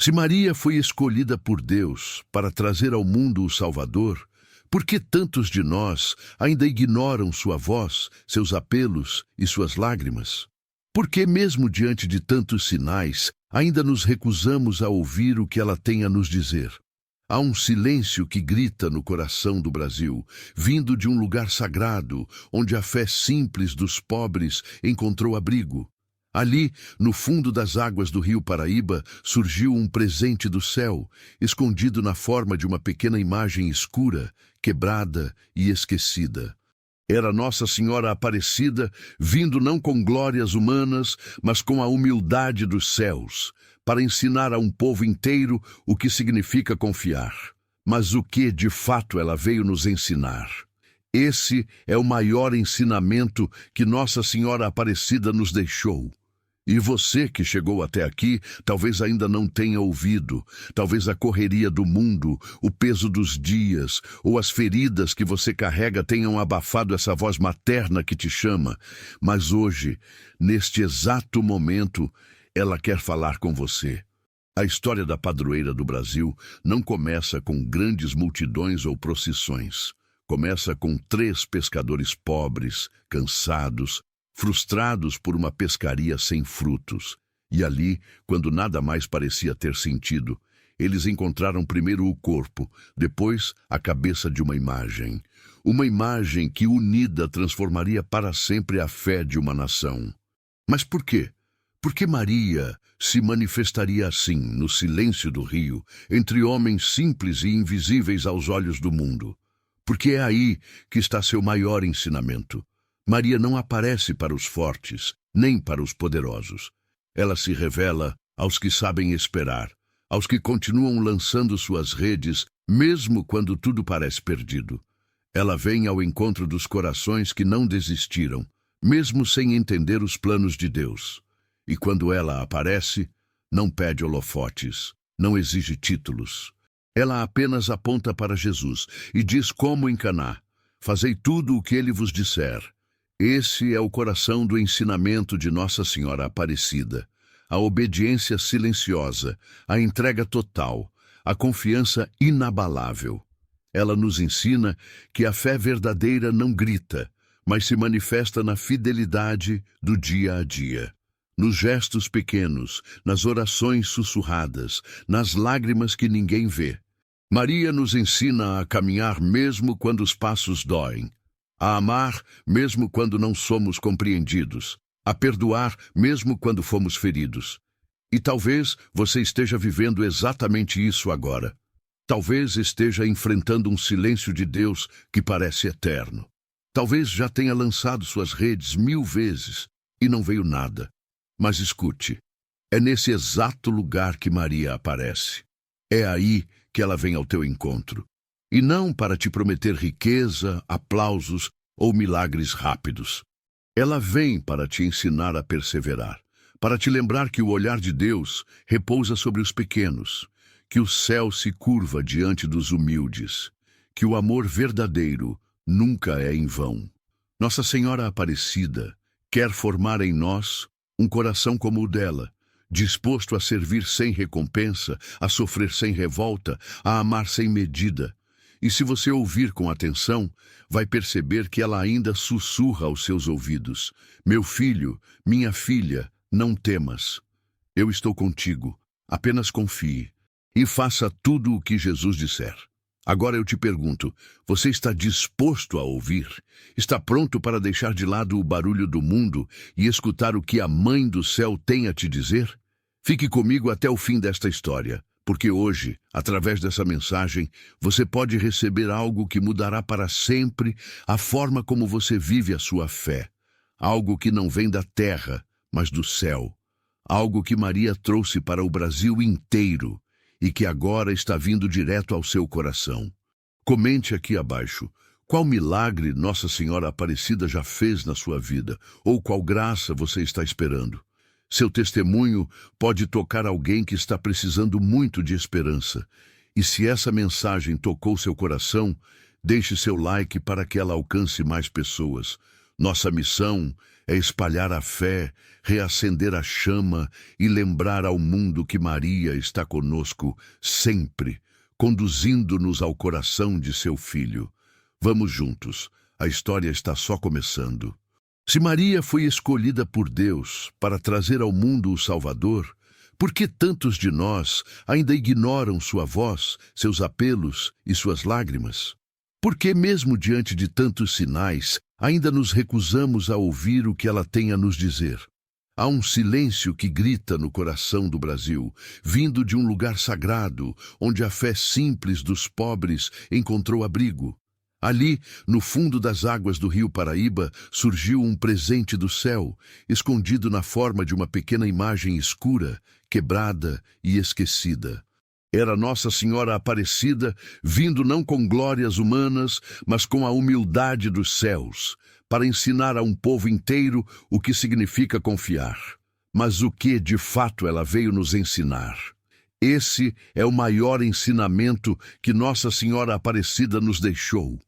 Se Maria foi escolhida por Deus para trazer ao mundo o Salvador, por que tantos de nós ainda ignoram sua voz, seus apelos e suas lágrimas? Por que, mesmo diante de tantos sinais, ainda nos recusamos a ouvir o que ela tem a nos dizer? Há um silêncio que grita no coração do Brasil, vindo de um lugar sagrado, onde a fé simples dos pobres encontrou abrigo. Ali, no fundo das águas do rio Paraíba, surgiu um presente do céu, escondido na forma de uma pequena imagem escura, quebrada e esquecida. Era Nossa Senhora Aparecida, vindo não com glórias humanas, mas com a humildade dos céus, para ensinar a um povo inteiro o que significa confiar. Mas o que, de fato, ela veio nos ensinar? Esse é o maior ensinamento que Nossa Senhora Aparecida nos deixou. E você que chegou até aqui, talvez ainda não tenha ouvido. Talvez a correria do mundo, o peso dos dias, ou as feridas que você carrega tenham abafado essa voz materna que te chama. Mas hoje, neste exato momento, ela quer falar com você. A história da padroeira do Brasil não começa com grandes multidões ou procissões. Começa com 3 pescadores pobres, cansados, frustrados por uma pescaria sem frutos. E ali, quando nada mais parecia ter sentido, eles encontraram primeiro o corpo, depois a cabeça de uma imagem. Uma imagem que, unida, transformaria para sempre a fé de uma nação. Mas por quê? Por que Maria se manifestaria assim, no silêncio do rio, entre homens simples e invisíveis aos olhos do mundo? Porque é aí que está seu maior ensinamento. Maria não aparece para os fortes, nem para os poderosos. Ela se revela aos que sabem esperar, aos que continuam lançando suas redes, mesmo quando tudo parece perdido. Ela vem ao encontro dos corações que não desistiram, mesmo sem entender os planos de Deus. E quando ela aparece, não pede holofotes, não exige títulos. Ela apenas aponta para Jesus e diz como em Caná: fazei tudo o que ele vos disser. Esse é o coração do ensinamento de Nossa Senhora Aparecida. A obediência silenciosa, a entrega total, a confiança inabalável. Ela nos ensina que a fé verdadeira não grita, mas se manifesta na fidelidade do dia a dia. Nos gestos pequenos, nas orações sussurradas, nas lágrimas que ninguém vê. Maria nos ensina a caminhar mesmo quando os passos doem, a amar mesmo quando não somos compreendidos, a perdoar mesmo quando fomos feridos. E talvez você esteja vivendo exatamente isso agora. Talvez esteja enfrentando um silêncio de Deus que parece eterno. Talvez já tenha lançado suas redes 1000 vezes e não veio nada. Mas escute, é nesse exato lugar que Maria aparece. É aí que ela vem ao teu encontro. E não para te prometer riqueza, aplausos ou milagres rápidos. Ela vem para te ensinar a perseverar, para te lembrar que o olhar de Deus repousa sobre os pequenos, que o céu se curva diante dos humildes, que o amor verdadeiro nunca é em vão. Nossa Senhora Aparecida quer formar em nós um coração como o dela, disposto a servir sem recompensa, a sofrer sem revolta, a amar sem medida. E se você ouvir com atenção, vai perceber que ela ainda sussurra aos seus ouvidos: meu filho, minha filha, não temas. Eu estou contigo, apenas confie e faça tudo o que Jesus disser. Agora eu te pergunto, você está disposto a ouvir? Está pronto para deixar de lado o barulho do mundo e escutar o que a Mãe do Céu tem a te dizer? Fique comigo até o fim desta história, porque hoje, através dessa mensagem, você pode receber algo que mudará para sempre a forma como você vive a sua fé. Algo que não vem da terra, mas do céu. Algo que Maria trouxe para o Brasil inteiro e que agora está vindo direto ao seu coração. Comente aqui abaixo qual milagre Nossa Senhora Aparecida já fez na sua vida, ou qual graça você está esperando. Seu testemunho pode tocar alguém que está precisando muito de esperança. E se essa mensagem tocou seu coração, deixe seu like para que ela alcance mais pessoas. Nossa missão é espalhar a fé, reacender a chama e lembrar ao mundo que Maria está conosco sempre, conduzindo-nos ao coração de seu Filho. Vamos juntos, a história está só começando. Se Maria foi escolhida por Deus para trazer ao mundo o Salvador, por que tantos de nós ainda ignoram sua voz, seus apelos e suas lágrimas? Por que, mesmo diante de tantos sinais, ainda nos recusamos a ouvir o que ela tem a nos dizer? Há um silêncio que grita no coração do Brasil, vindo de um lugar sagrado, onde a fé simples dos pobres encontrou abrigo. Ali, no fundo das águas do rio Paraíba, surgiu um presente do céu, escondido na forma de uma pequena imagem escura, quebrada e esquecida. Era Nossa Senhora Aparecida, vindo não com glórias humanas, mas com a humildade dos céus, para ensinar a um povo inteiro o que significa confiar. Mas o que, de fato, ela veio nos ensinar? Esse é o maior ensinamento que Nossa Senhora Aparecida nos deixou.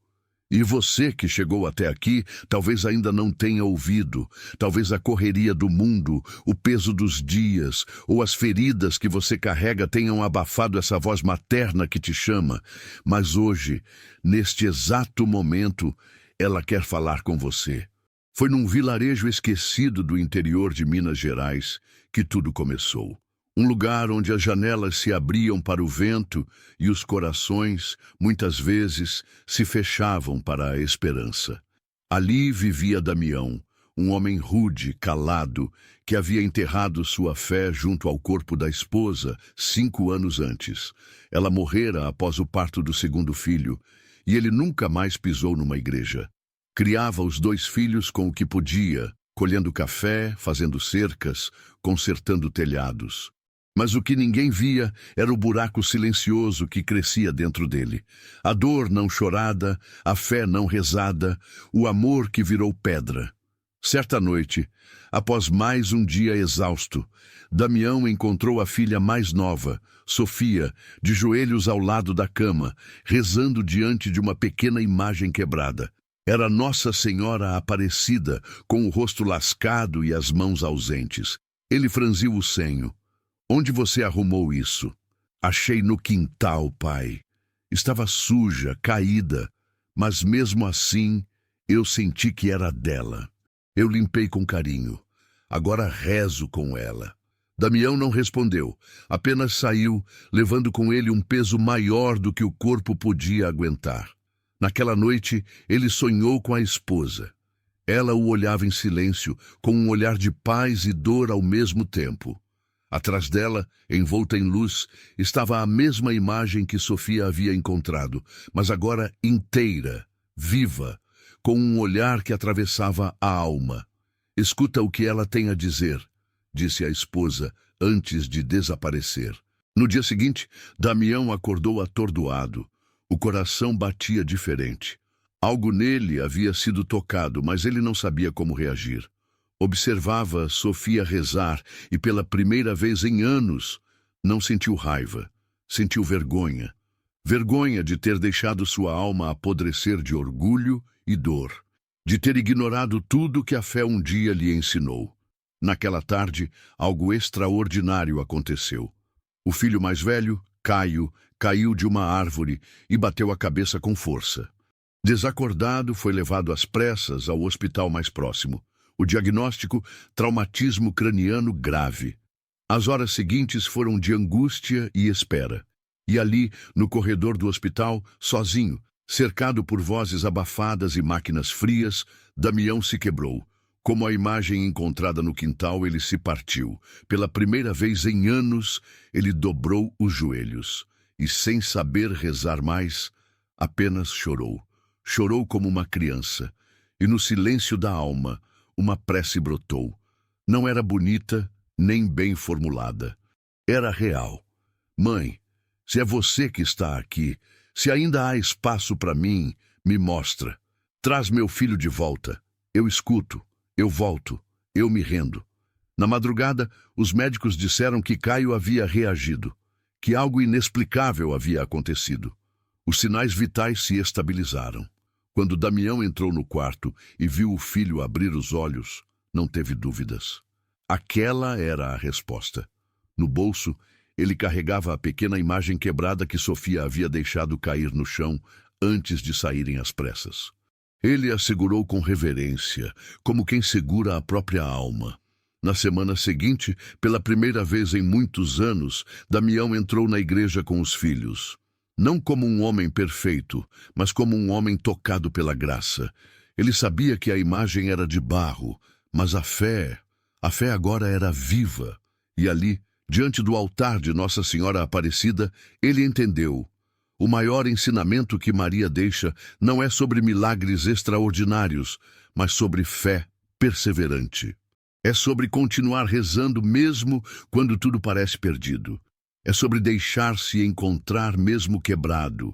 E você que chegou até aqui, talvez ainda não tenha ouvido. Talvez a correria do mundo, o peso dos dias ou as feridas que você carrega tenham abafado essa voz materna que te chama. Mas hoje, neste exato momento, ela quer falar com você. Foi num vilarejo esquecido do interior de Minas Gerais que tudo começou. Um lugar onde as janelas se abriam para o vento e os corações, muitas vezes, se fechavam para a esperança. Ali vivia Damião, um homem rude, calado, que havia enterrado sua fé junto ao corpo da esposa 5 anos antes. Ela morrera após o parto do segundo filho, e ele nunca mais pisou numa igreja. Criava os 2 filhos com o que podia, colhendo café, fazendo cercas, consertando telhados. Mas o que ninguém via era o buraco silencioso que crescia dentro dele. A dor não chorada, a fé não rezada, o amor que virou pedra. Certa noite, após mais um dia exausto, Damião encontrou a filha mais nova, Sofia, de joelhos ao lado da cama, rezando diante de uma pequena imagem quebrada. Era Nossa Senhora Aparecida, com o rosto lascado e as mãos ausentes. Ele franziu o senho. Onde você arrumou isso? Achei no quintal, pai. Estava suja, caída, mas mesmo assim eu senti que era dela. Eu limpei com carinho. Agora rezo com ela. Damião não respondeu, apenas saiu, levando com ele um peso maior do que o corpo podia aguentar. Naquela noite, ele sonhou com a esposa. Ela o olhava em silêncio, com um olhar de paz e dor ao mesmo tempo. Atrás dela, envolta em luz, estava a mesma imagem que Sofia havia encontrado, mas agora inteira, viva, com um olhar que atravessava a alma. Escuta o que ela tem a dizer, disse a esposa, antes de desaparecer. No dia seguinte, Damião acordou atordoado. O coração batia diferente. Algo nele havia sido tocado, mas ele não sabia como reagir. Observava Sofia rezar e, pela primeira vez em anos, não sentiu raiva, sentiu vergonha. Vergonha de ter deixado sua alma apodrecer de orgulho e dor, de ter ignorado tudo que a fé um dia lhe ensinou. Naquela tarde, algo extraordinário aconteceu. O filho mais velho, Caio, caiu de uma árvore e bateu a cabeça com força. Desacordado, foi levado às pressas ao hospital mais próximo. O diagnóstico, traumatismo craniano grave. As horas seguintes foram de angústia e espera. E ali, no corredor do hospital, sozinho, cercado por vozes abafadas e máquinas frias, Damião se quebrou. Como a imagem encontrada no quintal, ele se partiu. Pela primeira vez em anos, ele dobrou os joelhos. E, sem saber rezar mais, apenas chorou. Chorou como uma criança. E no silêncio da alma, uma prece brotou. Não era bonita, nem bem formulada. Era real. Mãe, se é você que está aqui, se ainda há espaço para mim, me mostra. Traz meu filho de volta. Eu escuto, eu volto, eu me rendo. Na madrugada, os médicos disseram que Caio havia reagido, que algo inexplicável havia acontecido. Os sinais vitais se estabilizaram. Quando Damião entrou no quarto e viu o filho abrir os olhos, Não teve dúvidas. Aquela era a resposta. No bolso, ele carregava a pequena imagem quebrada que Sofia havia deixado cair no chão antes de saírem às pressas. Ele a segurou com reverência, como quem segura a própria alma. Na semana seguinte, pela primeira vez em muitos anos, Damião entrou na igreja com os filhos. Não como um homem perfeito, mas como um homem tocado pela graça. Ele sabia que a imagem era de barro, mas a fé agora era viva. E ali, diante do altar de Nossa Senhora Aparecida, ele entendeu. O maior ensinamento que Maria deixa não é sobre milagres extraordinários, mas sobre fé perseverante. É sobre continuar rezando mesmo quando tudo parece perdido. É sobre deixar-se encontrar mesmo quebrado.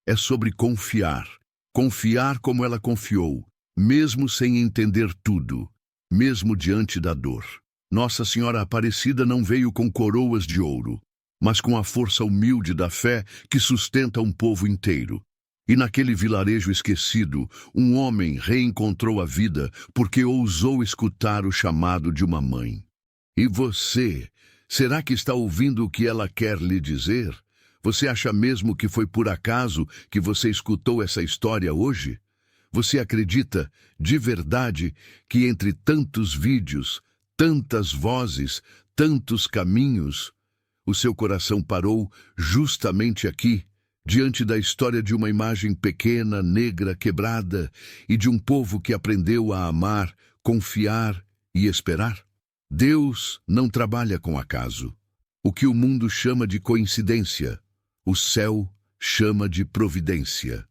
É sobre confiar. Confiar como ela confiou, mesmo sem entender tudo, mesmo diante da dor. Nossa Senhora Aparecida não veio com coroas de ouro, mas com a força humilde da fé que sustenta um povo inteiro. E naquele vilarejo esquecido, um homem reencontrou a vida porque ousou escutar o chamado de uma mãe. E você, será que está ouvindo o que ela quer lhe dizer? Você acha mesmo que foi por acaso que você escutou essa história hoje? Você acredita, de verdade, que entre tantos vídeos, tantas vozes, tantos caminhos, o seu coração parou justamente aqui, diante da história de uma imagem pequena, negra, quebrada, e de um povo que aprendeu a amar, confiar e esperar? Deus não trabalha com acaso. O que o mundo chama de coincidência, o céu chama de providência.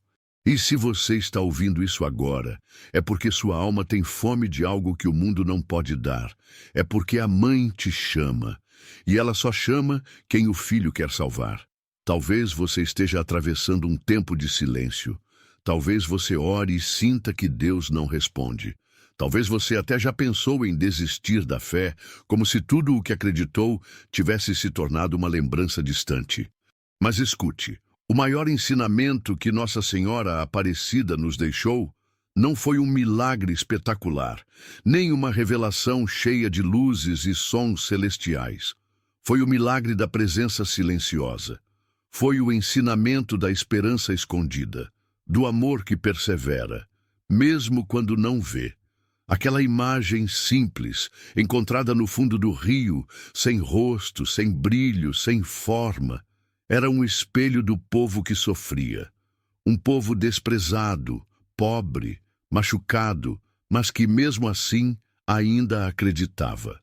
E se você está ouvindo isso agora, é porque sua alma tem fome de algo que o mundo não pode dar. É porque a mãe te chama. E ela só chama quem o filho quer salvar. Talvez você esteja atravessando um tempo de silêncio. Talvez você ore e sinta que Deus não responde. Talvez você até já pensou em desistir da fé, como se tudo o que acreditou tivesse se tornado uma lembrança distante. Mas escute, o maior ensinamento que Nossa Senhora Aparecida nos deixou não foi um milagre espetacular, nem uma revelação cheia de luzes e sons celestiais. Foi o milagre da presença silenciosa. Foi o ensinamento da esperança escondida, do amor que persevera, mesmo quando não vê. Aquela imagem simples, encontrada no fundo do rio, sem rosto, sem brilho, sem forma, era um espelho do povo que sofria. Um povo desprezado, pobre, machucado, mas que mesmo assim ainda acreditava.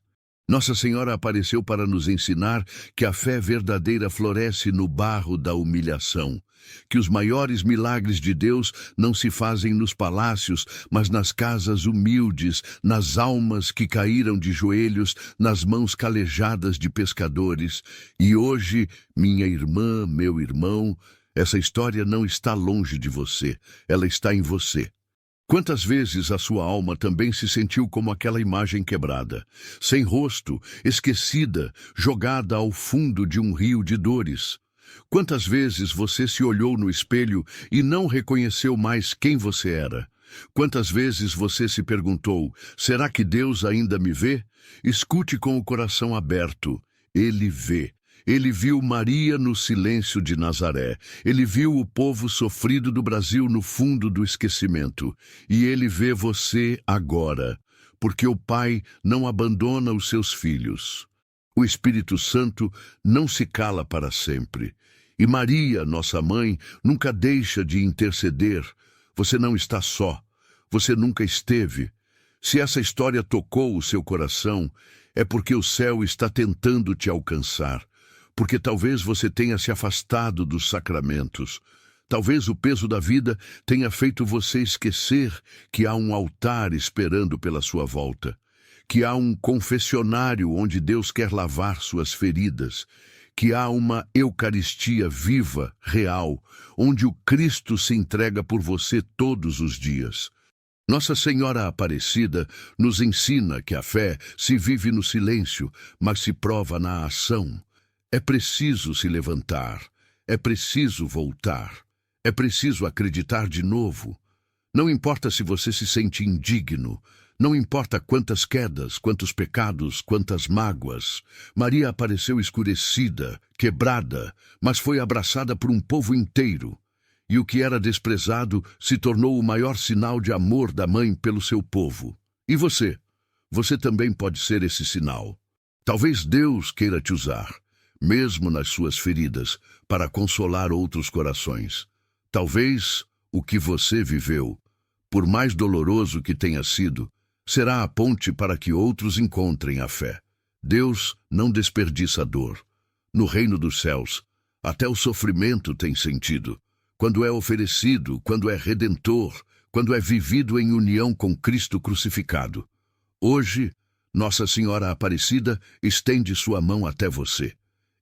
Nossa Senhora apareceu para nos ensinar que a fé verdadeira floresce no barro da humilhação, que os maiores milagres de Deus não se fazem nos palácios, mas nas casas humildes, nas almas que caíram de joelhos, nas mãos calejadas de pescadores. E hoje, minha irmã, meu irmão, essa história não está longe de você, ela está em você. Quantas vezes a sua alma também se sentiu como aquela imagem quebrada, sem rosto, esquecida, jogada ao fundo de um rio de dores? Quantas vezes você se olhou no espelho e não reconheceu mais quem você era? Quantas vezes você se perguntou, será que Deus ainda me vê? Escute com o coração aberto, Ele vê. Ele viu Maria no silêncio de Nazaré. Ele viu o povo sofrido do Brasil no fundo do esquecimento. E Ele vê você agora, porque o Pai não abandona os seus filhos. O Espírito Santo não se cala para sempre. E Maria, nossa mãe, nunca deixa de interceder. Você não está só. Você nunca esteve. Se essa história tocou o seu coração, é porque o céu está tentando te alcançar. Porque talvez você tenha se afastado dos sacramentos. Talvez o peso da vida tenha feito você esquecer que há um altar esperando pela sua volta, que há um confessionário onde Deus quer lavar suas feridas, que há uma Eucaristia viva, real, onde o Cristo se entrega por você todos os dias. Nossa Senhora Aparecida nos ensina que a fé se vive no silêncio, mas se prova na ação. É preciso se levantar, é preciso voltar, é preciso acreditar de novo. Não importa se você se sente indigno, Não importa quantas quedas, quantos pecados, quantas mágoas, Maria apareceu escurecida, quebrada, mas foi abraçada por um povo inteiro. E o que era desprezado se tornou o maior sinal de amor da mãe pelo seu povo. E você? Você também pode ser esse sinal. Talvez Deus queira te usar, mesmo nas suas feridas, para consolar outros corações. Talvez o que você viveu, por mais doloroso que tenha sido, será a ponte para que outros encontrem a fé. Deus não desperdiça dor. No reino dos céus, até o sofrimento tem sentido. Quando é oferecido, quando é redentor, quando é vivido em união com Cristo crucificado. Hoje, Nossa Senhora Aparecida estende sua mão até você.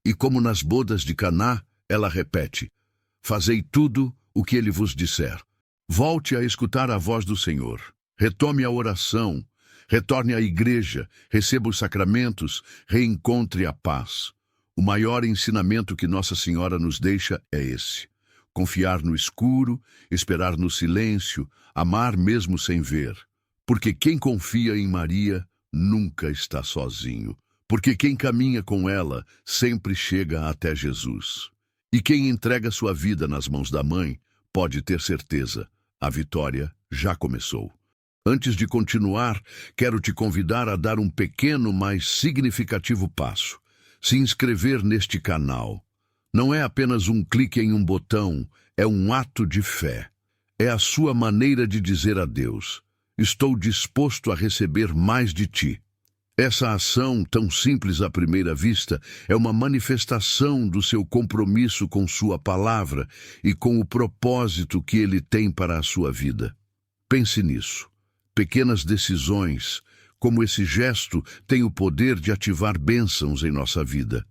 E como nas bodas de Caná, ela repete: fazei tudo o que ele vos disser. Volte a escutar a voz do Senhor. Retome a oração. Retorne à igreja. Receba os sacramentos. Reencontre a paz. O maior ensinamento que Nossa Senhora nos deixa é esse: confiar no escuro, esperar no silêncio, amar mesmo sem ver. Porque quem confia em Maria nunca está sozinho. Porque quem caminha com ela sempre chega até Jesus. E quem entrega sua vida nas mãos da mãe pode ter certeza, a vitória já começou. Antes de continuar, quero te convidar a dar um pequeno, mas significativo passo. Se inscrever neste canal. Não é apenas um clique em um botão, é um ato de fé. É a sua maneira de dizer a Deus: estou disposto a receber mais de ti. Essa ação, tão simples à primeira vista, é uma manifestação do seu compromisso com sua palavra e com o propósito que ele tem para a sua vida. Pense nisso. Pequenas decisões, como esse gesto, têm o poder de ativar bênçãos em nossa vida.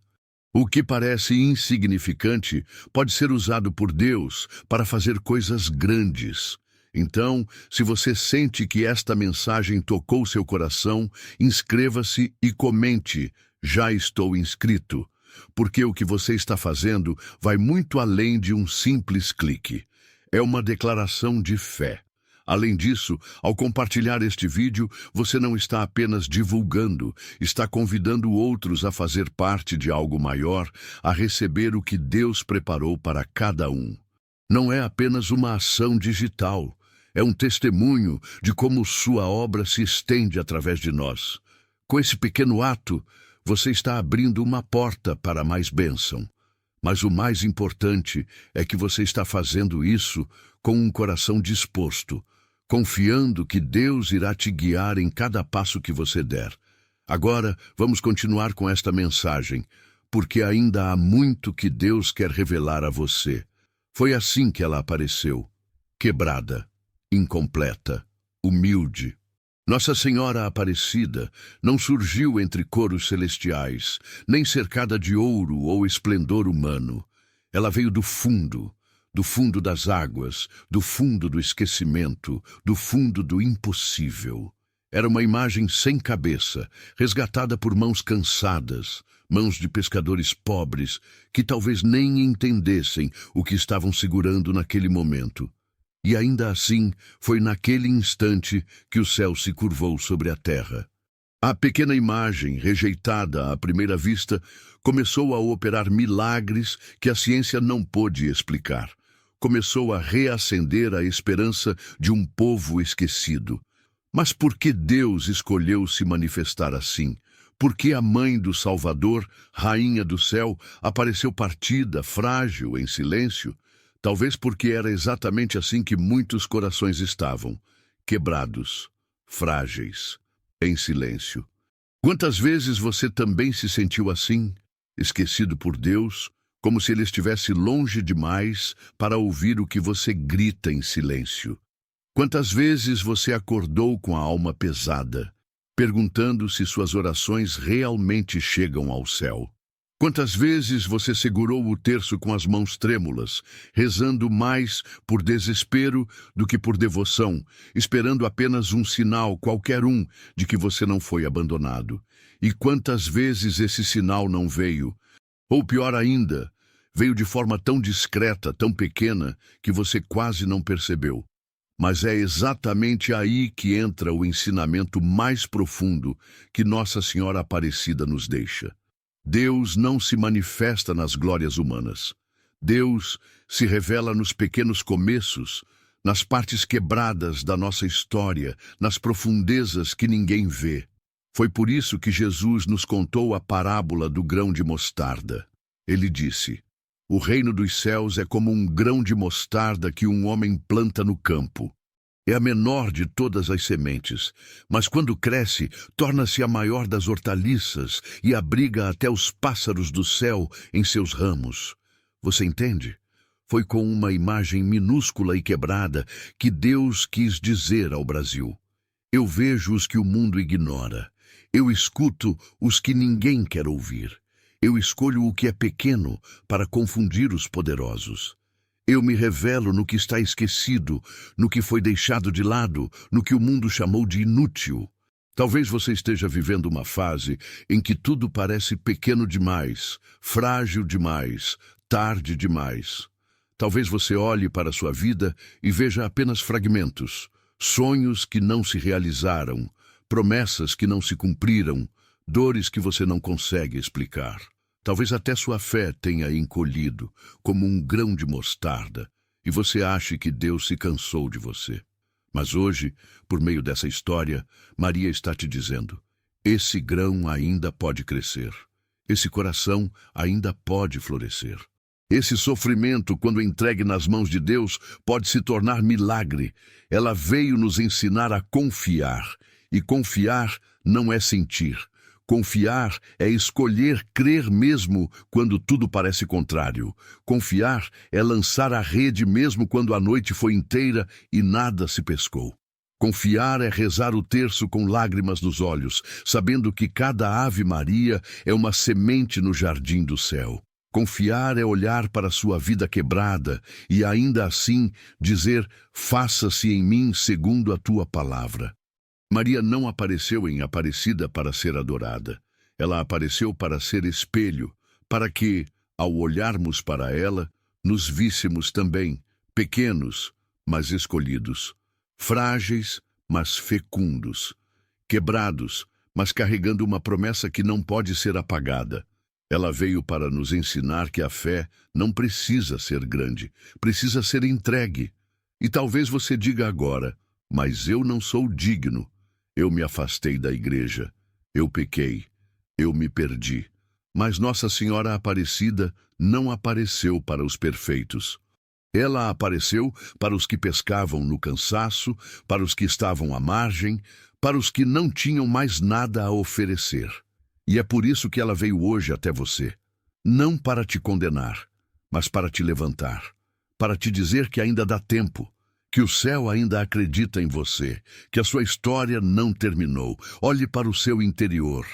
O que parece insignificante pode ser usado por Deus para fazer coisas grandes. Então, se você sente que esta mensagem tocou seu coração, inscreva-se e comente: já estou inscrito, porque o que você está fazendo vai muito além de um simples clique. É uma declaração de fé. Além disso, ao compartilhar este vídeo, você não está apenas divulgando, está convidando outros a fazer parte de algo maior, a receber o que Deus preparou para cada um. Não é apenas uma ação digital, é um testemunho de como sua obra se estende através de nós. Com esse pequeno ato, você está abrindo uma porta para mais bênção. Mas o mais importante é que você está fazendo isso com um coração disposto, confiando que Deus irá te guiar em cada passo que você der. Agora, vamos continuar com esta mensagem, porque ainda há muito que Deus quer revelar a você. Foi assim que ela apareceu, quebrada, incompleta, humilde. Nossa Senhora Aparecida não surgiu entre coros celestiais, nem cercada de ouro ou esplendor humano. Ela veio do fundo das águas, do fundo do esquecimento, do fundo do impossível. Era uma imagem sem cabeça, resgatada por mãos cansadas, mãos de pescadores pobres, que talvez nem entendessem o que estavam segurando naquele momento. E ainda assim, foi naquele instante que o céu se curvou sobre a terra. A pequena imagem, rejeitada à primeira vista, começou a operar milagres que a ciência não pôde explicar. Começou a reacender a esperança de um povo esquecido. Mas por que Deus escolheu se manifestar assim? Por que a mãe do Salvador, rainha do céu, apareceu partida, frágil, em silêncio? Talvez porque era exatamente assim que muitos corações estavam, quebrados, frágeis, em silêncio. Quantas vezes você também se sentiu assim, esquecido por Deus, como se ele estivesse longe demais para ouvir o que você grita em silêncio? Quantas vezes você acordou com a alma pesada, perguntando se suas orações realmente chegam ao céu? Quantas vezes você segurou o terço com as mãos trêmulas, rezando mais por desespero do que por devoção, esperando apenas um sinal, qualquer um, de que você não foi abandonado? E quantas vezes esse sinal não veio? Ou pior ainda, veio de forma tão discreta, tão pequena, que você quase não percebeu. Mas é exatamente aí que entra o ensinamento mais profundo que Nossa Senhora Aparecida nos deixa. Deus não se manifesta nas glórias humanas. Deus se revela nos pequenos começos, nas partes quebradas da nossa história, nas profundezas que ninguém vê. Foi por isso que Jesus nos contou a parábola do grão de mostarda. Ele disse: "O reino dos céus é como um grão de mostarda que um homem planta no campo. É a menor de todas as sementes, mas quando cresce, torna-se a maior das hortaliças e abriga até os pássaros do céu em seus ramos." Você entende? Foi com uma imagem minúscula e quebrada que Deus quis dizer ao Brasil: "Eu vejo os que o mundo ignora. Eu escuto os que ninguém quer ouvir. Eu escolho o que é pequeno para confundir os poderosos. Eu me revelo no que está esquecido, no que foi deixado de lado, no que o mundo chamou de inútil." Talvez você esteja vivendo uma fase em que tudo parece pequeno demais, frágil demais, tarde demais. Talvez você olhe para a sua vida e veja apenas fragmentos, sonhos que não se realizaram, promessas que não se cumpriram, dores que você não consegue explicar. Talvez até sua fé tenha encolhido, como um grão de mostarda, e você ache que Deus se cansou de você. Mas hoje, por meio dessa história, Maria está te dizendo: esse grão ainda pode crescer. Esse coração ainda pode florescer. Esse sofrimento, quando entregue nas mãos de Deus, pode se tornar milagre. Ela veio nos ensinar a confiar. E confiar não é sentir. Confiar é escolher crer mesmo quando tudo parece contrário. Confiar é lançar a rede mesmo quando a noite foi inteira e nada se pescou. Confiar é rezar o terço com lágrimas nos olhos, sabendo que cada Ave Maria é uma semente no jardim do céu. Confiar é olhar para sua vida quebrada e ainda assim dizer: "Faça-se em mim segundo a tua palavra." Maria não apareceu em Aparecida para ser adorada. Ela apareceu para ser espelho, para que, ao olharmos para ela, nos víssemos também, pequenos, mas escolhidos, frágeis, mas fecundos, quebrados, mas carregando uma promessa que não pode ser apagada. Ela veio para nos ensinar que a fé não precisa ser grande, precisa ser entregue. E talvez você diga agora: "Mas eu não sou digno. Eu me afastei da igreja. Eu pequei. Eu me perdi." Mas Nossa Senhora Aparecida não apareceu para os perfeitos. Ela apareceu para os que pescavam no cansaço, para os que estavam à margem, para os que não tinham mais nada a oferecer. E é por isso que ela veio hoje até você. Não para te condenar, mas para te levantar. Para te dizer que ainda dá tempo, que o céu ainda acredita em você, que a sua história não terminou. Olhe para o seu interior.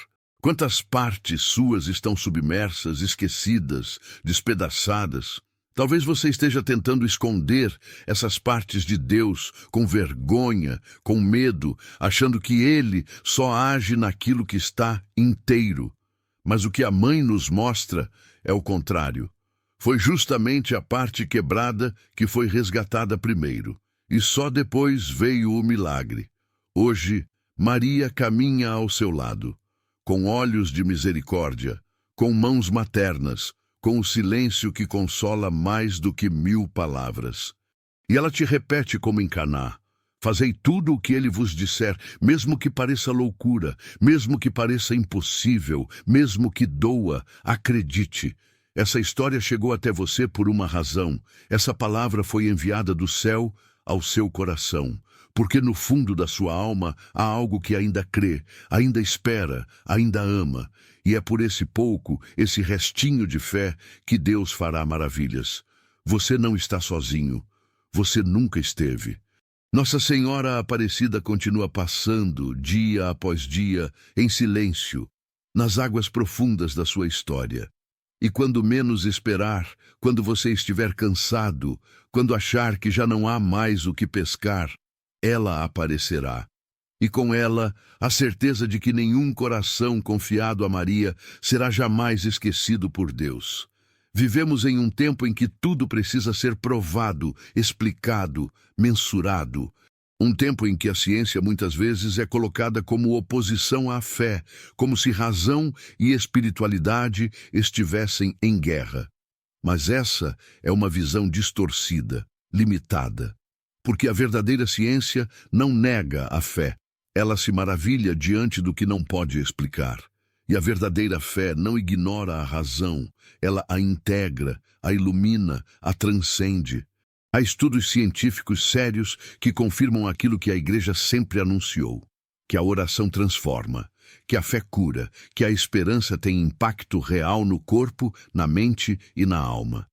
Quantas partes suas estão submersas, esquecidas, despedaçadas? Talvez você esteja tentando esconder essas partes de Deus com vergonha, com medo, achando que Ele só age naquilo que está inteiro. Mas o que a mãe nos mostra é o contrário. Foi justamente a parte quebrada que foi resgatada primeiro, e só depois veio o milagre. Hoje, Maria caminha ao seu lado, com olhos de misericórdia, com mãos maternas, com o silêncio que consola mais do que 1000 palavras. E ela te repete como em Caná: "Fazei tudo o que ele vos disser, mesmo que pareça loucura, mesmo que pareça impossível, mesmo que doa, acredite." Essa história chegou até você por uma razão. Essa palavra foi enviada do céu ao seu coração, porque no fundo da sua alma há algo que ainda crê, ainda espera, ainda ama. E é por esse pouco, esse restinho de fé, que Deus fará maravilhas. Você não está sozinho. Você nunca esteve. Nossa Senhora Aparecida continua passando, dia após dia, em silêncio, nas águas profundas da sua história. E quando menos esperar, quando você estiver cansado, quando achar que já não há mais o que pescar, ela aparecerá. E com ela, a certeza de que nenhum coração confiado a Maria será jamais esquecido por Deus. Vivemos em um tempo em que tudo precisa ser provado, explicado, mensurado. Um tempo em que a ciência muitas vezes é colocada como oposição à fé, como se razão e espiritualidade estivessem em guerra. Mas essa é uma visão distorcida, limitada, porque a verdadeira ciência não nega a fé. Ela se maravilha diante do que não pode explicar. E a verdadeira fé não ignora a razão, ela a integra, a ilumina, a transcende. Há estudos científicos sérios que confirmam aquilo que a Igreja sempre anunciou, que a oração transforma, que a fé cura, que a esperança tem impacto real no corpo, na mente e na alma.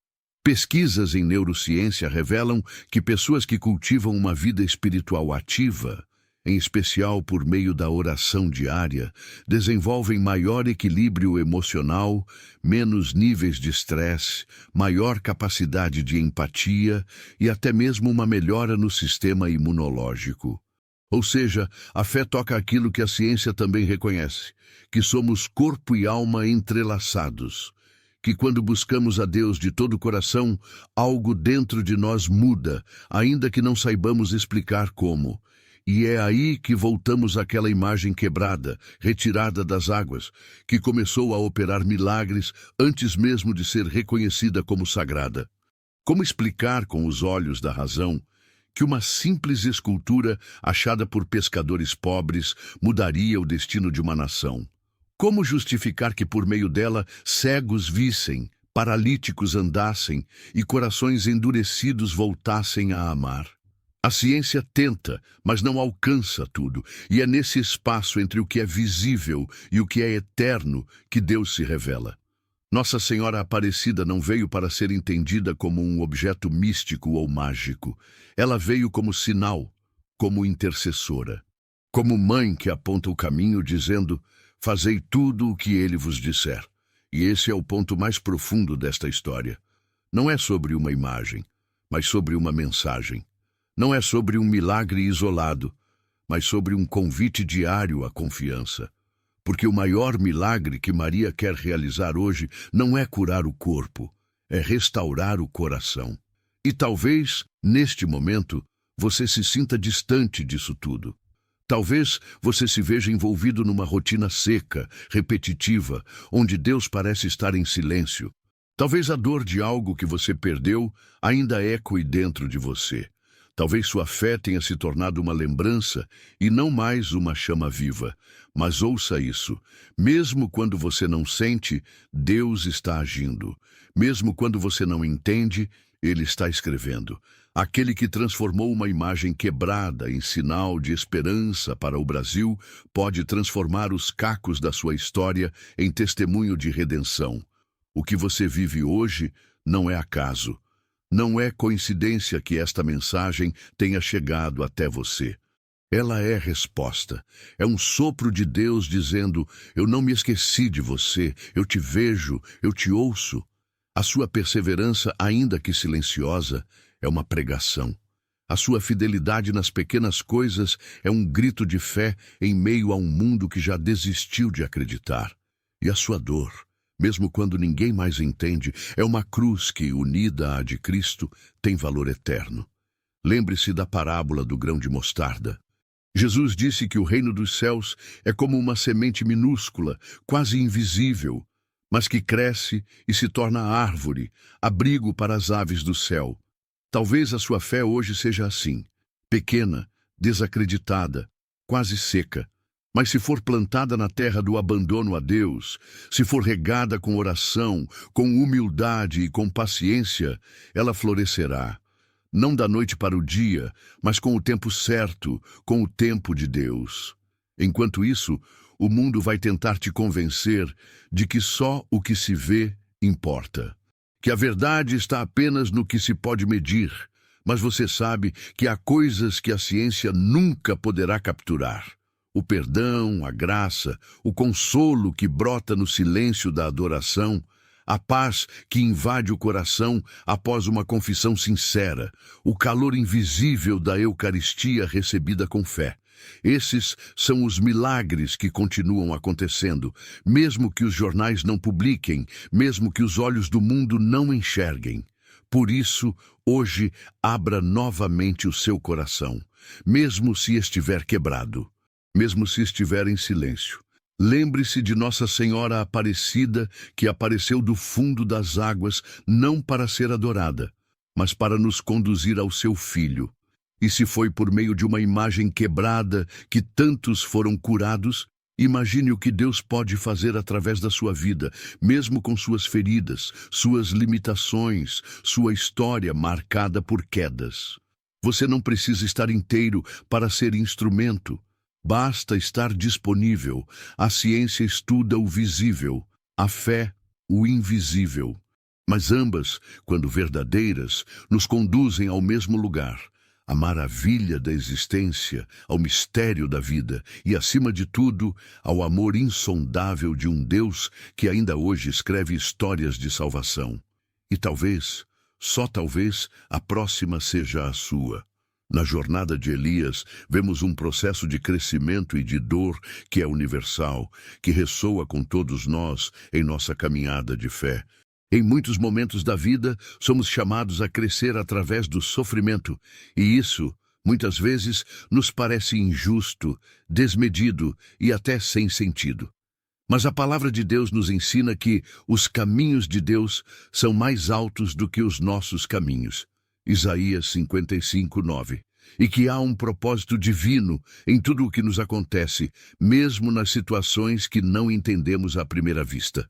Pesquisas em neurociência revelam que pessoas que cultivam uma vida espiritual ativa, em especial por meio da oração diária, desenvolvem maior equilíbrio emocional, menos níveis de estresse, maior capacidade de empatia e até mesmo uma melhora no sistema imunológico. Ou seja, a fé toca aquilo que a ciência também reconhece, que somos corpo e alma entrelaçados, que quando buscamos a Deus de todo o coração, algo dentro de nós muda, ainda que não saibamos explicar como. E é aí que voltamos àquela imagem quebrada, retirada das águas, que começou a operar milagres antes mesmo de ser reconhecida como sagrada. Como explicar com os olhos da razão que uma simples escultura achada por pescadores pobres mudaria o destino de uma nação? Como justificar que por meio dela cegos vissem, paralíticos andassem e corações endurecidos voltassem a amar? A ciência tenta, mas não alcança tudo, e é nesse espaço entre o que é visível e o que é eterno que Deus se revela. Nossa Senhora Aparecida não veio para ser entendida como um objeto místico ou mágico. Ela veio como sinal, como intercessora, como mãe que aponta o caminho dizendo: fazei tudo o que ele vos disser. E esse é o ponto mais profundo desta história. Não é sobre uma imagem, mas sobre uma mensagem. Não é sobre um milagre isolado, mas sobre um convite diário à confiança. Porque o maior milagre que Maria quer realizar hoje não é curar o corpo, é restaurar o coração. E talvez, neste momento, você se sinta distante disso tudo. Talvez você se veja envolvido numa rotina seca, repetitiva, onde Deus parece estar em silêncio. Talvez a dor de algo que você perdeu ainda ecoe dentro de você. Talvez sua fé tenha se tornado uma lembrança e não mais uma chama viva. Mas ouça isso: mesmo quando você não sente, Deus está agindo. Mesmo quando você não entende, Ele está escrevendo. Aquele que transformou uma imagem quebrada em sinal de esperança para o Brasil pode transformar os cacos da sua história em testemunho de redenção. O que você vive hoje não é acaso. Não é coincidência que esta mensagem tenha chegado até você. Ela é resposta. É um sopro de Deus dizendo: eu não me esqueci de você, eu te vejo, eu te ouço. A sua perseverança, ainda que silenciosa, é uma pregação. A sua fidelidade nas pequenas coisas é um grito de fé em meio a um mundo que já desistiu de acreditar. E a sua dor, mesmo quando ninguém mais entende, é uma cruz que, unida à de Cristo, tem valor eterno. Lembre-se da parábola do grão de mostarda. Jesus disse que o reino dos céus é como uma semente minúscula, quase invisível, mas que cresce e se torna árvore, abrigo para as aves do céu. Talvez a sua fé hoje seja assim, pequena, desacreditada, quase seca. Mas se for plantada na terra do abandono a Deus, se for regada com oração, com humildade e com paciência, ela florescerá. Não da noite para o dia, mas com o tempo certo, com o tempo de Deus. Enquanto isso, o mundo vai tentar te convencer de que só o que se vê importa. Que a verdade está apenas no que se pode medir, mas você sabe que há coisas que a ciência nunca poderá capturar. O perdão, a graça, o consolo que brota no silêncio da adoração, a paz que invade o coração após uma confissão sincera, o calor invisível da Eucaristia recebida com fé. Esses são os milagres que continuam acontecendo, mesmo que os jornais não publiquem, mesmo que os olhos do mundo não enxerguem. Por isso, hoje, abra novamente o seu coração, mesmo se estiver quebrado, mesmo se estiver em silêncio. Lembre-se de Nossa Senhora Aparecida, que apareceu do fundo das águas, não para ser adorada, mas para nos conduzir ao seu Filho. E se foi por meio de uma imagem quebrada que tantos foram curados, imagine o que Deus pode fazer através da sua vida, mesmo com suas feridas, suas limitações, sua história marcada por quedas. Você não precisa estar inteiro para ser instrumento. Basta estar disponível. A ciência estuda o visível, a fé, o invisível. Mas ambas, quando verdadeiras, nos conduzem ao mesmo lugar. A maravilha da existência, ao mistério da vida e, acima de tudo, ao amor insondável de um Deus que ainda hoje escreve histórias de salvação. E talvez, só talvez, a próxima seja a sua. Na jornada de Elias, vemos um processo de crescimento e de dor que é universal, que ressoa com todos nós em nossa caminhada de fé. Em muitos momentos da vida, somos chamados a crescer através do sofrimento, e isso, muitas vezes, nos parece injusto, desmedido e até sem sentido. Mas a palavra de Deus nos ensina que os caminhos de Deus são mais altos do que os nossos caminhos. Isaías 55:9. E que há um propósito divino em tudo o que nos acontece, mesmo nas situações que não entendemos à primeira vista.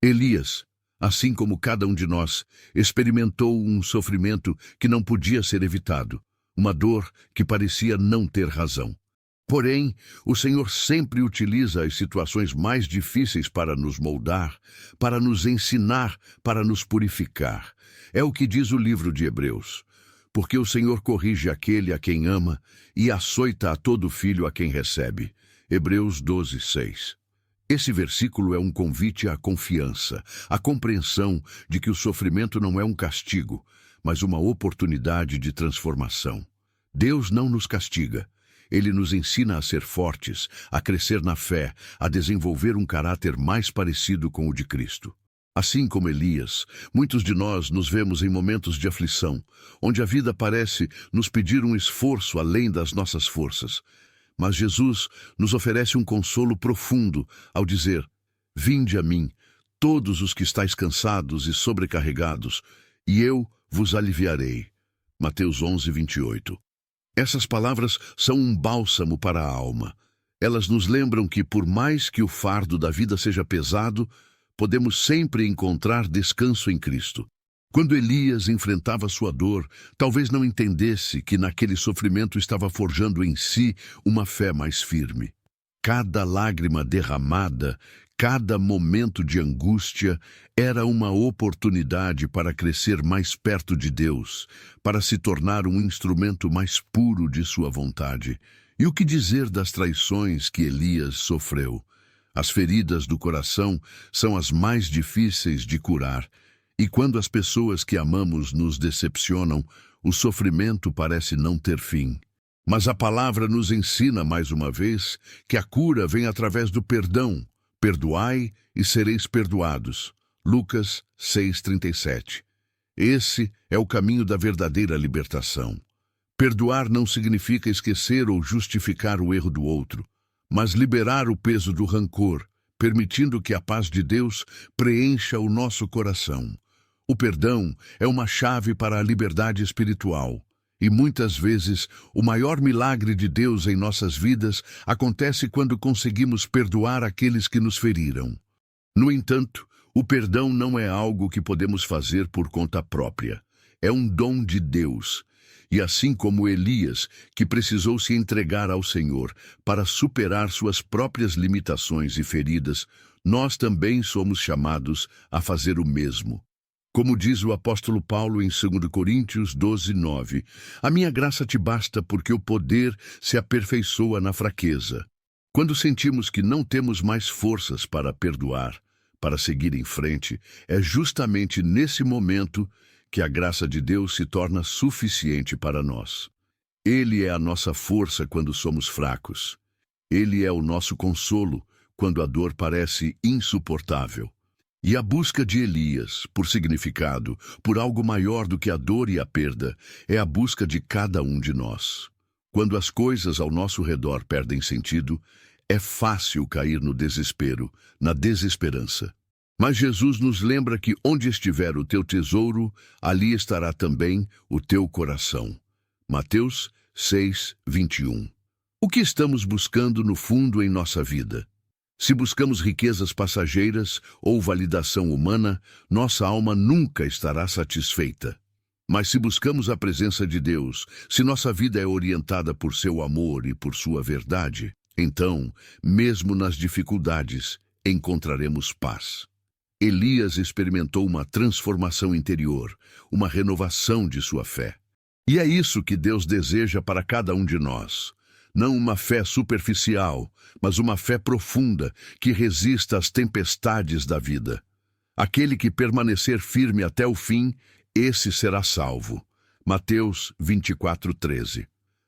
Elias, assim como cada um de nós, experimentou um sofrimento que não podia ser evitado, uma dor que parecia não ter razão. Porém, o Senhor sempre utiliza as situações mais difíceis para nos moldar, para nos ensinar, para nos purificar. É o que diz o livro de Hebreus. Porque o Senhor corrige aquele a quem ama e açoita a todo filho a quem recebe. Hebreus 12:6. Esse versículo é um convite à confiança, à compreensão de que o sofrimento não é um castigo, mas uma oportunidade de transformação. Deus não nos castiga. Ele nos ensina a ser fortes, a crescer na fé, a desenvolver um caráter mais parecido com o de Cristo. Assim como Elias, muitos de nós nos vemos em momentos de aflição, onde a vida parece nos pedir um esforço além das nossas forças. Mas Jesus nos oferece um consolo profundo ao dizer: Vinde a mim, todos os que estáis cansados e sobrecarregados, e eu vos aliviarei. Mateus 11:28. Essas palavras são um bálsamo para a alma. Elas nos lembram que, por mais que o fardo da vida seja pesado, podemos sempre encontrar descanso em Cristo. Quando Elias enfrentava sua dor, talvez não entendesse que naquele sofrimento estava forjando em si uma fé mais firme. Cada lágrima derramada, cada momento de angústia era uma oportunidade para crescer mais perto de Deus, para se tornar um instrumento mais puro de sua vontade. E o que dizer das traições que Elias sofreu? As feridas do coração são as mais difíceis de curar, e quando as pessoas que amamos nos decepcionam, o sofrimento parece não ter fim. Mas a palavra nos ensina mais uma vez que a cura vem através do perdão. Perdoai e sereis perdoados. Lucas 6:37. Esse é o caminho da verdadeira libertação. Perdoar não significa esquecer ou justificar o erro do outro, mas liberar o peso do rancor, permitindo que a paz de Deus preencha o nosso coração. O perdão é uma chave para a liberdade espiritual. E muitas vezes, o maior milagre de Deus em nossas vidas acontece quando conseguimos perdoar aqueles que nos feriram. No entanto, o perdão não é algo que podemos fazer por conta própria. É um dom de Deus. E assim como Elias, que precisou se entregar ao Senhor para superar suas próprias limitações e feridas, nós também somos chamados a fazer o mesmo. Como diz o apóstolo Paulo em 2 Coríntios 12:9, a minha graça te basta porque o poder se aperfeiçoa na fraqueza. Quando sentimos que não temos mais forças para perdoar, para seguir em frente, é justamente nesse momento que a graça de Deus se torna suficiente para nós. Ele é a nossa força quando somos fracos. Ele é o nosso consolo quando a dor parece insuportável. E a busca de Elias, por significado, por algo maior do que a dor e a perda, é a busca de cada um de nós. Quando as coisas ao nosso redor perdem sentido, é fácil cair no desespero, na desesperança. Mas Jesus nos lembra que onde estiver o teu tesouro, ali estará também o teu coração. Mateus 6, 21. O que estamos buscando no fundo em nossa vida? Se buscamos riquezas passageiras ou validação humana, nossa alma nunca estará satisfeita. Mas se buscamos a presença de Deus, se nossa vida é orientada por seu amor e por sua verdade, então, mesmo nas dificuldades, encontraremos paz. Elias experimentou uma transformação interior, uma renovação de sua fé. E é isso que Deus deseja para cada um de nós. Não uma fé superficial, mas uma fé profunda que resista às tempestades da vida. Aquele que permanecer firme até o fim, esse será salvo. Mateus 24, 13.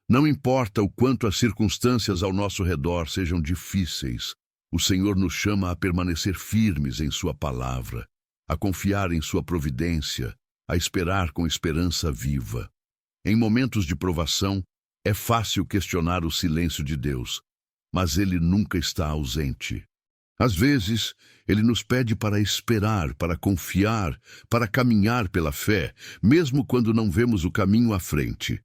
Não importa o quanto as circunstâncias ao nosso redor sejam difíceis, o Senhor nos chama a permanecer firmes em sua palavra, a confiar em sua providência, a esperar com esperança viva. Em momentos de provação, é fácil questionar o silêncio de Deus, mas Ele nunca está ausente. Às vezes, Ele nos pede para esperar, para confiar, para caminhar pela fé, mesmo quando não vemos o caminho à frente.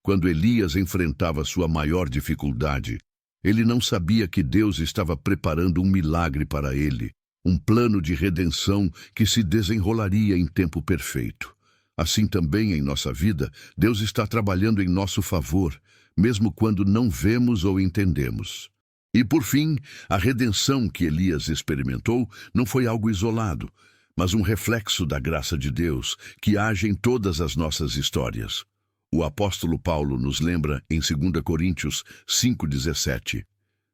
Quando Elias enfrentava sua maior dificuldade, ele não sabia que Deus estava preparando um milagre para ele, um plano de redenção que se desenrolaria em tempo perfeito. Assim também em nossa vida, Deus está trabalhando em nosso favor, mesmo quando não vemos ou entendemos. E por fim, a redenção que Elias experimentou não foi algo isolado, mas um reflexo da graça de Deus que age em todas as nossas histórias. O apóstolo Paulo nos lembra em 2 Coríntios 5,17.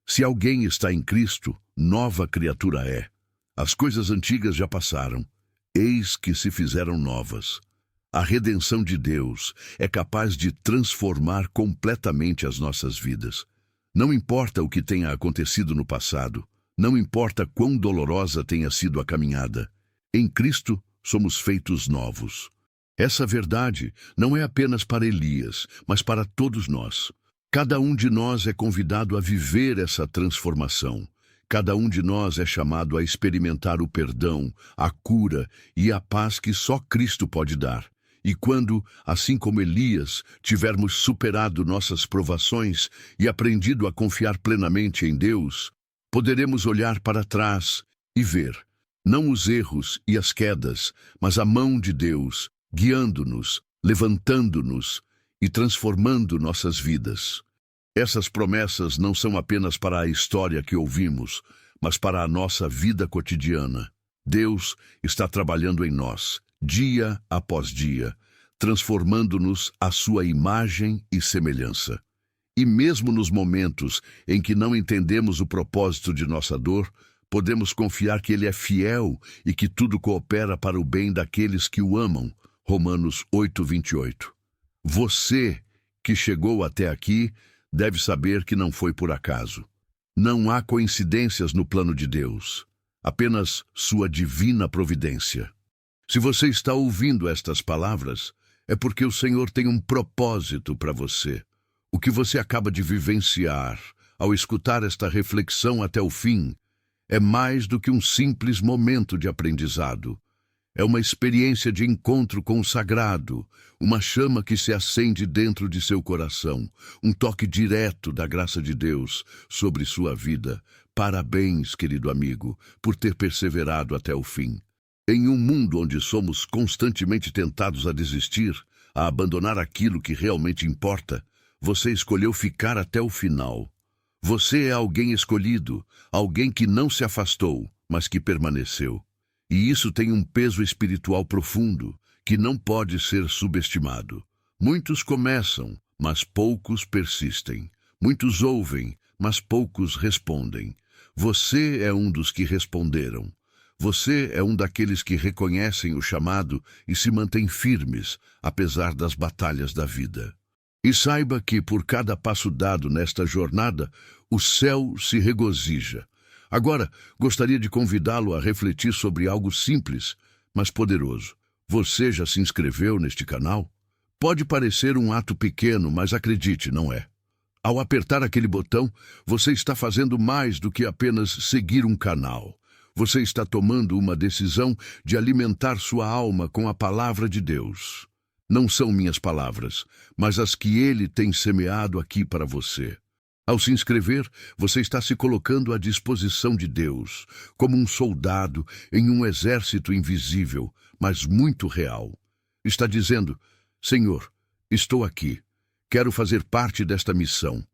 Se alguém está em Cristo, nova criatura é. As coisas antigas já passaram, eis que se fizeram novas. A redenção de Deus é capaz de transformar completamente as nossas vidas. Não importa o que tenha acontecido no passado, não importa quão dolorosa tenha sido a caminhada, em Cristo somos feitos novos. Essa verdade não é apenas para Elias, mas para todos nós. Cada um de nós é convidado a viver essa transformação. Cada um de nós é chamado a experimentar o perdão, a cura e a paz que só Cristo pode dar. E quando, assim como Elias, tivermos superado nossas provações e aprendido a confiar plenamente em Deus, poderemos olhar para trás e ver, não os erros e as quedas, mas a mão de Deus, guiando-nos, levantando-nos e transformando nossas vidas. Essas promessas não são apenas para a história que ouvimos, mas para a nossa vida cotidiana. Deus está trabalhando em nós, dia após dia, transformando-nos à sua imagem e semelhança. E mesmo nos momentos em que não entendemos o propósito de nossa dor, podemos confiar que Ele é fiel e que tudo coopera para o bem daqueles que o amam. Romanos 8:28. Você, que chegou até aqui, deve saber que não foi por acaso. Não há coincidências no plano de Deus, apenas sua divina providência. Se você está ouvindo estas palavras, é porque o Senhor tem um propósito para você. O que você acaba de vivenciar, ao escutar esta reflexão até o fim, é mais do que um simples momento de aprendizado. É uma experiência de encontro com o sagrado, uma chama que se acende dentro de seu coração, um toque direto da graça de Deus sobre sua vida. Parabéns, querido amigo, por ter perseverado até o fim. Em um mundo onde somos constantemente tentados a desistir, a abandonar aquilo que realmente importa, você escolheu ficar até o final. Você é alguém escolhido, alguém que não se afastou, mas que permaneceu. E isso tem um peso espiritual profundo, que não pode ser subestimado. Muitos começam, mas poucos persistem. Muitos ouvem, mas poucos respondem. Você é um dos que responderam. Você é um daqueles que reconhecem o chamado e se mantém firmes, apesar das batalhas da vida. E saiba que, por cada passo dado nesta jornada, o céu se regozija. Agora, gostaria de convidá-lo a refletir sobre algo simples, mas poderoso. Você já se inscreveu neste canal? Pode parecer um ato pequeno, mas acredite, não é. Ao apertar aquele botão, você está fazendo mais do que apenas seguir um canal. Você está tomando uma decisão de alimentar sua alma com a palavra de Deus. Não são minhas palavras, mas as que Ele tem semeado aqui para você. Ao se inscrever, você está se colocando à disposição de Deus, como um soldado em um exército invisível, mas muito real. Está dizendo: Senhor, estou aqui. Quero fazer parte desta missão.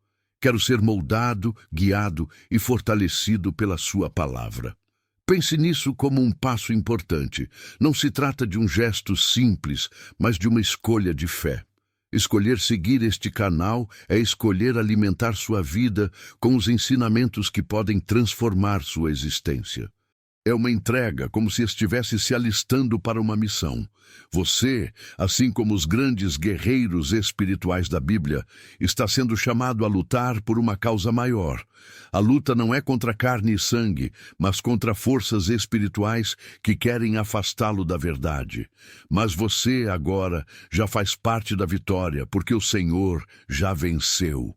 Quero ser moldado, guiado e fortalecido pela sua palavra. Pense nisso como um passo importante. Não se trata de um gesto simples, mas de uma escolha de fé. Escolher seguir este canal é escolher alimentar sua vida com os ensinamentos que podem transformar sua existência. É uma entrega, como se estivesse se alistando para uma missão. Você, assim como os grandes guerreiros espirituais da Bíblia, está sendo chamado a lutar por uma causa maior. A luta não é contra carne e sangue, mas contra forças espirituais que querem afastá-lo da verdade. Mas você, agora, já faz parte da vitória, porque o Senhor já venceu.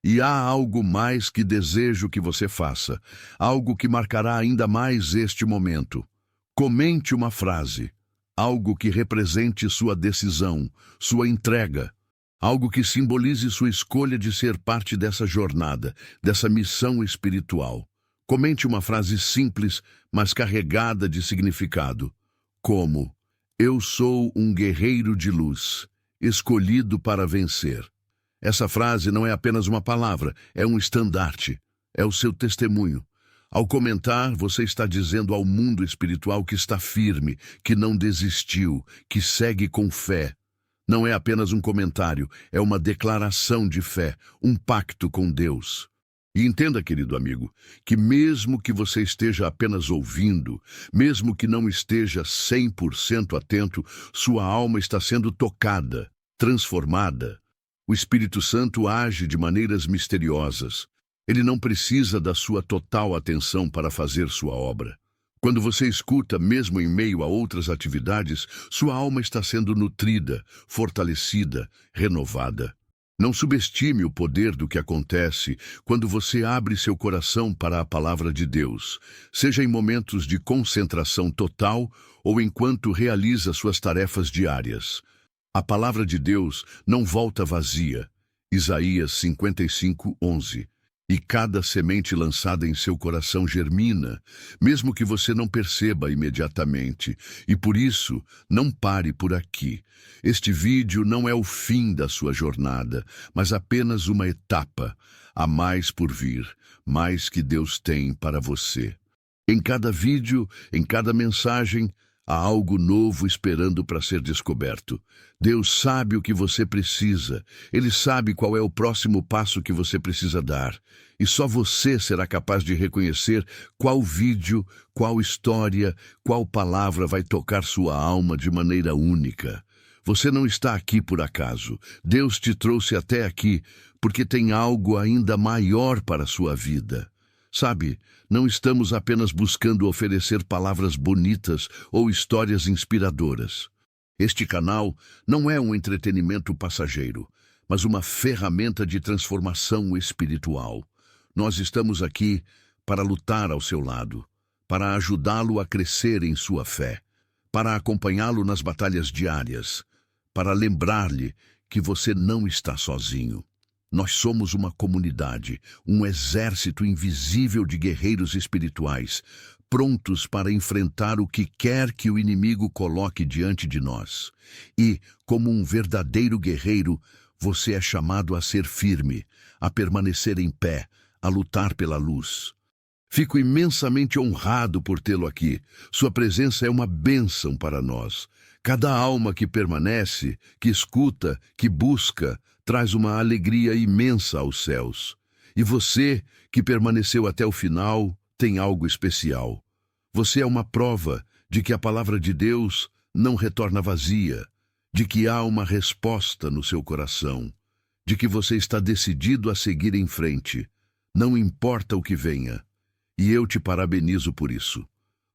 E há algo mais que desejo que você faça, algo que marcará ainda mais este momento. Comente uma frase, algo que represente sua decisão, sua entrega, algo que simbolize sua escolha de ser parte dessa jornada, dessa missão espiritual. Comente uma frase simples, mas carregada de significado, como: eu sou um guerreiro de luz, escolhido para vencer. Essa frase não é apenas uma palavra, é um estandarte, é o seu testemunho. Ao comentar, você está dizendo ao mundo espiritual que está firme, que não desistiu, que segue com fé. Não é apenas um comentário, é uma declaração de fé, um pacto com Deus. E entenda, querido amigo, que mesmo que você esteja apenas ouvindo, mesmo que não esteja 100% atento, sua alma está sendo tocada, transformada. O Espírito Santo age de maneiras misteriosas. Ele não precisa da sua total atenção para fazer sua obra. Quando você escuta, mesmo em meio a outras atividades, sua alma está sendo nutrida, fortalecida, renovada. Não subestime o poder do que acontece quando você abre seu coração para a palavra de Deus, seja em momentos de concentração total ou enquanto realiza suas tarefas diárias. A palavra de Deus não volta vazia. Isaías 55:11. E cada semente lançada em seu coração germina, mesmo que você não perceba imediatamente. E por isso, não pare por aqui. Este vídeo não é o fim da sua jornada, mas apenas uma etapa. Há mais por vir, mais que Deus tem para você. Em cada vídeo, em cada mensagem, há algo novo esperando para ser descoberto. Deus sabe o que você precisa. Ele sabe qual é o próximo passo que você precisa dar. E só você será capaz de reconhecer qual vídeo, qual história, qual palavra vai tocar sua alma de maneira única. Você não está aqui por acaso. Deus te trouxe até aqui porque tem algo ainda maior para a sua vida. Sabe, não estamos apenas buscando oferecer palavras bonitas ou histórias inspiradoras. Este canal não é um entretenimento passageiro, mas uma ferramenta de transformação espiritual. Nós estamos aqui para lutar ao seu lado, para ajudá-lo a crescer em sua fé, para acompanhá-lo nas batalhas diárias, para lembrar-lhe que você não está sozinho. Nós somos uma comunidade, um exército invisível de guerreiros espirituais, prontos para enfrentar o que quer que o inimigo coloque diante de nós. E, como um verdadeiro guerreiro, você é chamado a ser firme, a permanecer em pé, a lutar pela luz. Fico imensamente honrado por tê-lo aqui. Sua presença é uma bênção para nós. Cada alma que permanece, que escuta, que busca, traz uma alegria imensa aos céus. E você, que permaneceu até o final, tem algo especial. Você é uma prova de que a palavra de Deus não retorna vazia, de que há uma resposta no seu coração, de que você está decidido a seguir em frente, não importa o que venha. E eu te parabenizo por isso.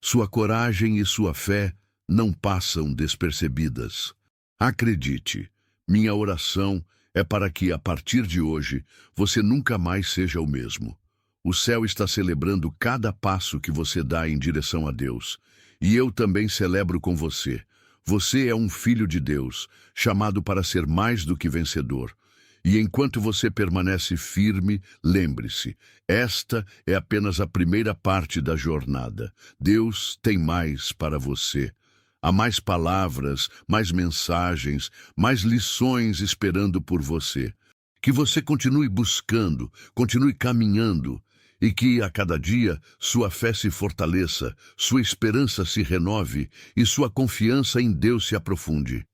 Sua coragem e sua fé não passam despercebidas. Acredite, minha oração é para que, a partir de hoje, você nunca mais seja o mesmo. O céu está celebrando cada passo que você dá em direção a Deus. E eu também celebro com você. Você é um filho de Deus, chamado para ser mais do que vencedor. E enquanto você permanece firme, lembre-se, esta é apenas a primeira parte da jornada. Deus tem mais para você. Há mais palavras, mais mensagens, mais lições esperando por você. Que você continue buscando, continue caminhando, e que, a cada dia, sua fé se fortaleça, sua esperança se renove e sua confiança em Deus se aprofunde.